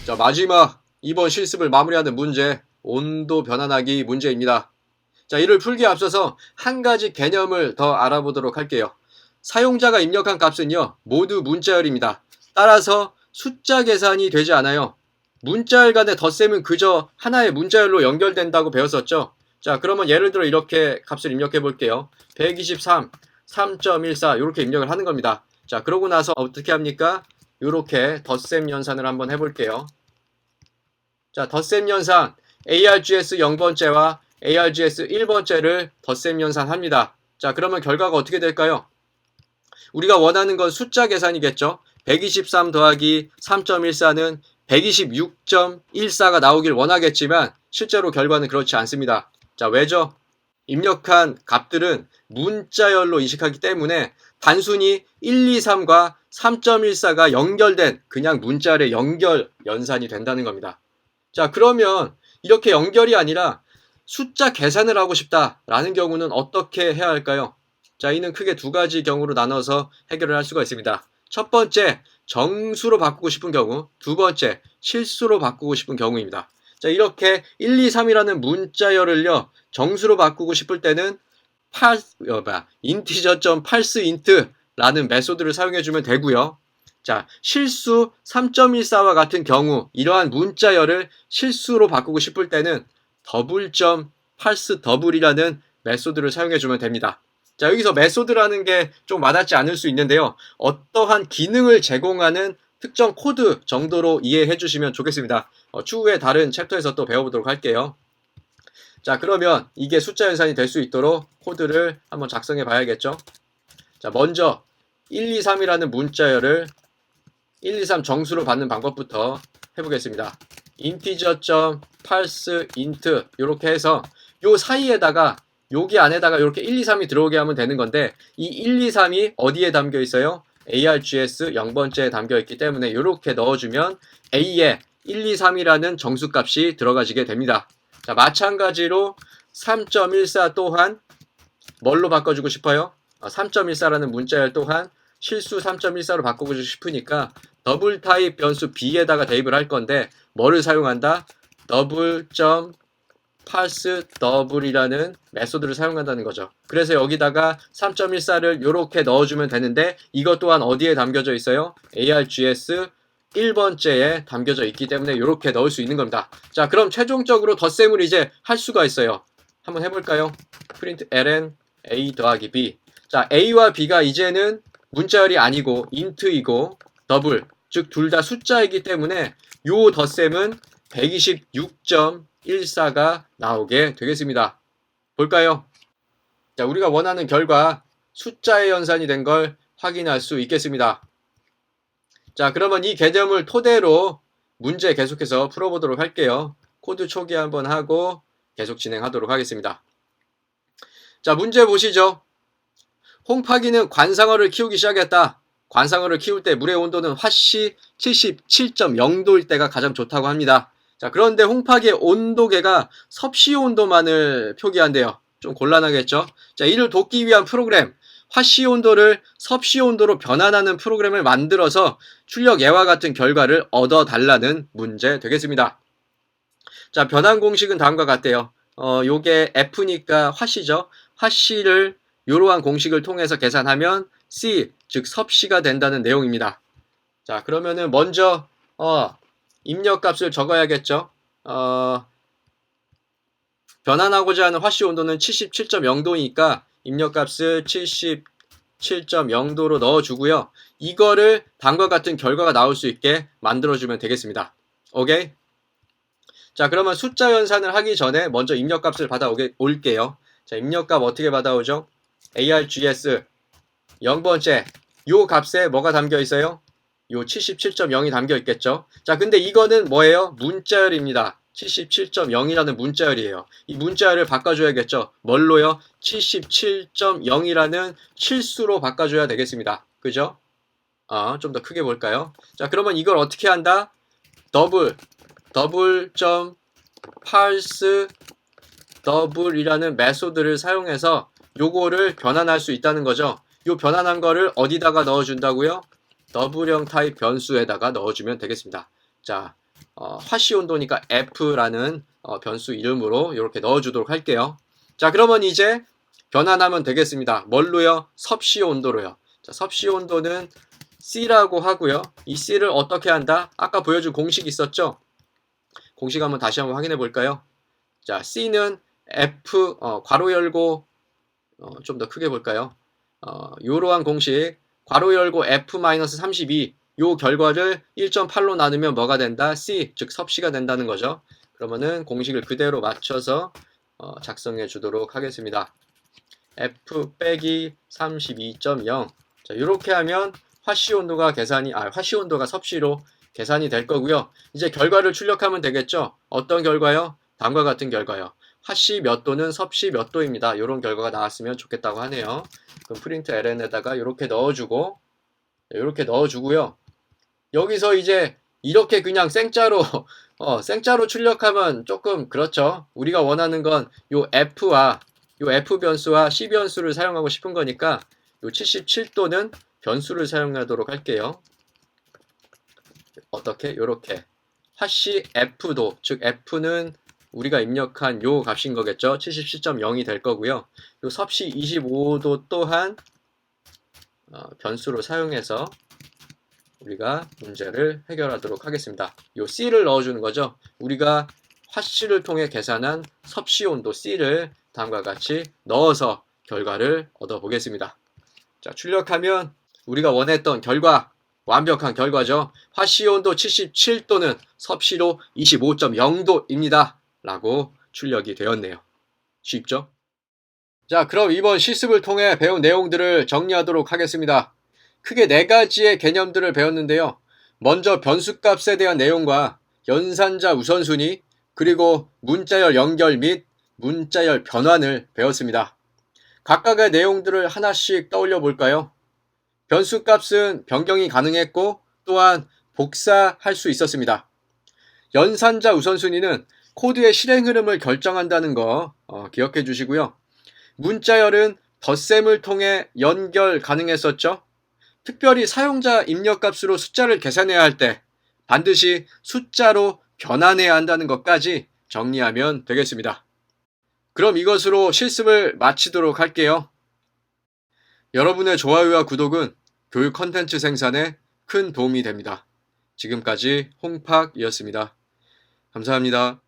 자, 마지막 이번 실습을 마무리하는 문제, 온도 변환하기 문제입니다. 자, 이를 풀기에 앞서서 한 가지 개념을 더 알아보도록 할게요. 사용자가 입력한 값은요, 모두 문자열입니다. 따라서 숫자 계산이 되지 않아요. 문자열 간의 덧셈은 그저 하나의 문자열로 연결된다고 배웠었죠. 자, 그러면 예를 들어 이렇게 값을 입력해 볼게요. 123, 3.14 이렇게 입력을 하는 겁니다. 자, 그러고 나서 어떻게 합니까? 이렇게 덧셈 연산을 한번 해볼게요. 자, 덧셈 연산 ARGS 0번째와 ARGS 1번째를 덧셈 연산합니다. 자, 그러면 결과가 어떻게 될까요? 우리가 원하는 건 숫자 계산이겠죠. 123 더하기 3.14는 126.14가 나오길 원하겠지만 실제로 결과는 그렇지 않습니다. 자, 왜죠? 입력한 값들은 문자열로 인식하기 때문에 단순히 1, 2, 3과 3.14가 연결된 그냥 문자열의 연결 연산이 된다는 겁니다. 자, 그러면 이렇게 연결이 아니라 숫자 계산을 하고 싶다라는 경우는 어떻게 해야 할까요? 자, 이는 크게 두 가지 경우로 나눠서 해결을 할 수가 있습니다. 첫 번째, 정수로 바꾸고 싶은 경우, 두 번째, 실수로 바꾸고 싶은 경우입니다. 자, 이렇게 1, 2, 3이라는 문자열을요, 정수로 바꾸고 싶을 때는 integer.parseInt라는 메소드를 사용해주면 되고요. 자, 실수 3.14와 같은 경우 이러한 문자열을 실수로 바꾸고 싶을 때는 double.parseDouble이라는 메소드를 사용해주면 됩니다. 자, 여기서 메소드라는 게 좀 와닿지 않을 수 있는데요. 어떠한 기능을 제공하는 특정 코드 정도로 이해해 주시면 좋겠습니다. 추후에 다른 챕터에서 또 배워보도록 할게요. 자, 그러면 이게 숫자 연산이 될 수 있도록 코드를 한번 작성해 봐야겠죠. 자, 먼저 1, 2, 3이라는 문자열을 1, 2, 3 정수로 받는 방법부터 해보겠습니다. integer.parseInt 이렇게 해서 요 사이에다가 여기 안에다가 이렇게 1, 2, 3이 들어오게 하면 되는 건데 이 1, 2, 3이 어디에 담겨 있어요? ARGS 0번째에 담겨 있기 때문에 이렇게 넣어주면 A에 1, 2, 3이라는 정수값이 들어가지게 됩니다. 자, 마찬가지로 3.14 또한 뭘로 바꿔주고 싶어요? 3.14라는 문자열 또한 실수 3.14로 바꿔주고 싶으니까 더블 타입 변수 b에다가 대입을 할 건데 뭐를 사용한다? double.parseDouble이라는 메소드를 사용한다는 거죠. 그래서 여기다가 3.14를 이렇게 넣어주면 되는데 이것 또한 어디에 담겨져 있어요? ARGS 1번째에 담겨져 있기 때문에 이렇게 넣을 수 있는 겁니다. 자, 그럼 최종적으로 덧셈을 이제 할 수가 있어요. 한번 해볼까요? print ln a 더하기 b. 자, a와 b가 이제는 문자열이 아니고 int이고 더블, 즉 둘 다 숫자이기 때문에 요 덧셈은 126.14가 나오게 되겠습니다. 볼까요? 자, 우리가 원하는 결과 숫자의 연산이 된 걸 확인할 수 있겠습니다. 자, 그러면 이 개념을 토대로 문제 계속해서 풀어보도록 할게요. 코드 초기 한번 하고 계속 진행하도록 하겠습니다. 자, 문제 보시죠. 홍파기는 관상어를 키우기 시작했다. 관상어를 키울 때 물의 온도는 화씨 77.0도일 때가 가장 좋다고 합니다. 자, 그런데 홍파기의 온도계가 섭씨 온도만을 표기한대요. 좀 곤란하겠죠? 자, 이를 돕기 위한 프로그램, 화씨 온도를 섭씨 온도로 변환하는 프로그램을 만들어서 출력 예와 같은 결과를 얻어달라는 문제 되겠습니다. 자, 변환 공식은 다음과 같대요. 요게 F니까 화씨죠. 화씨를 이러한 공식을 통해서 계산하면 C, 즉 섭씨가 된다는 내용입니다. 자, 그러면은 먼저 입력값을 적어야겠죠. 변환하고자 하는 화씨 온도는 77.0도니까 입력값을 77.0도로 넣어주고요. 이거를 다음과 같은 결과가 나올 수 있게 만들어주면 되겠습니다. 오케이? 자, 그러면 숫자 연산을 하기 전에 먼저 입력값을 받아올게요. 자, 입력값 어떻게 받아오죠? ARGS 0번째 요 값에 뭐가 담겨 있어요? 요 77.0이 담겨 있겠죠. 자, 근데 이거는 뭐예요? 문자열입니다. 77.0이라는 문자열이에요. 이 문자열을 바꿔줘야겠죠. 뭘로요? 77.0이라는 실수로 바꿔줘야 되겠습니다. 그죠? 좀 더 크게 볼까요? 자, 그러면 이걸 어떻게 한다? double.parseDouble이라는 메소드를 사용해서 요거를 변환할 수 있다는 거죠. 요 변환한 거를 어디다가 넣어준다고요? 더블형 타입 변수에다가 넣어주면 되겠습니다. 자, 화씨 온도니까 F라는 변수 이름으로 이렇게 넣어주도록 할게요. 자, 그러면 이제 변환하면 되겠습니다. 뭘로요? 섭씨 온도로요. 자, 섭씨 온도는 C라고 하고요. 이 C를 어떻게 한다? 아까 보여준 공식 있었죠? 공식 한번 다시 한번 확인해 볼까요? 자, C는 F, 괄호 열고, 좀 더 크게 볼까요? 요러한 공식, 괄호 열고 F-32, 요 결과를 1.8로 나누면 뭐가 된다? C, 즉 섭씨가 된다는 거죠. 그러면은 공식을 그대로 맞춰서 작성해 주도록 하겠습니다. F 빼기 32.0. 자, 이렇게 하면 화씨 온도가 섭씨로 계산이 될 거고요. 이제 결과를 출력하면 되겠죠. 어떤 결과요? 다음과 같은 결과요. 화씨 몇 도는 섭씨 몇 도입니다. 이런 결과가 나왔으면 좋겠다고 하네요. 그럼 프린트 ln에다가 이렇게 넣어주고, 이렇게 넣어주고요. 여기서 이제 이렇게 그냥 생짜로 생짜로 출력하면 조금 그렇죠. 우리가 원하는 건 요 F와 요 F 변수와 C 변수를 사용하고 싶은 거니까 요 77도는 변수를 사용하도록 할게요. 어떻게? 요렇게 화씨 F도, 즉 F는 우리가 입력한 요 값인 거겠죠. 77.0이 될 거고요. 요 섭씨 25도 또한 변수로 사용해서 우리가 문제를 해결하도록 하겠습니다. 요 C를 넣어주는 거죠. 우리가 화씨를 통해 계산한 섭씨 온도 C를 다음과 같이 넣어서 결과를 얻어보겠습니다. 자, 출력하면 우리가 원했던 결과, 완벽한 결과죠. 화씨 온도 77도는 섭씨로 25.0도입니다. 라고 출력이 되었네요. 쉽죠? 자, 그럼 이번 실습을 통해 배운 내용들을 정리하도록 하겠습니다. 크게 4가지의 개념들을 배웠는데요. 먼저 변수값에 대한 내용과 연산자 우선순위, 그리고 문자열 연결 및 문자열 변환을 배웠습니다. 각각의 내용들을 하나씩 떠올려 볼까요? 변수값은 변경이 가능했고 또한 복사할 수 있었습니다. 연산자 우선순위는 코드의 실행 흐름을 결정한다는 거 기억해 주시고요. 문자열은 덧셈을 통해 연결 가능했었죠. 특별히 사용자 입력값으로 숫자를 계산해야 할 때 반드시 숫자로 변환해야 한다는 것까지 정리하면 되겠습니다. 그럼 이것으로 실습을 마치도록 할게요. 여러분의 좋아요와 구독은 교육 콘텐츠 생산에 큰 도움이 됩니다. 지금까지 홍팍이었습니다. 감사합니다.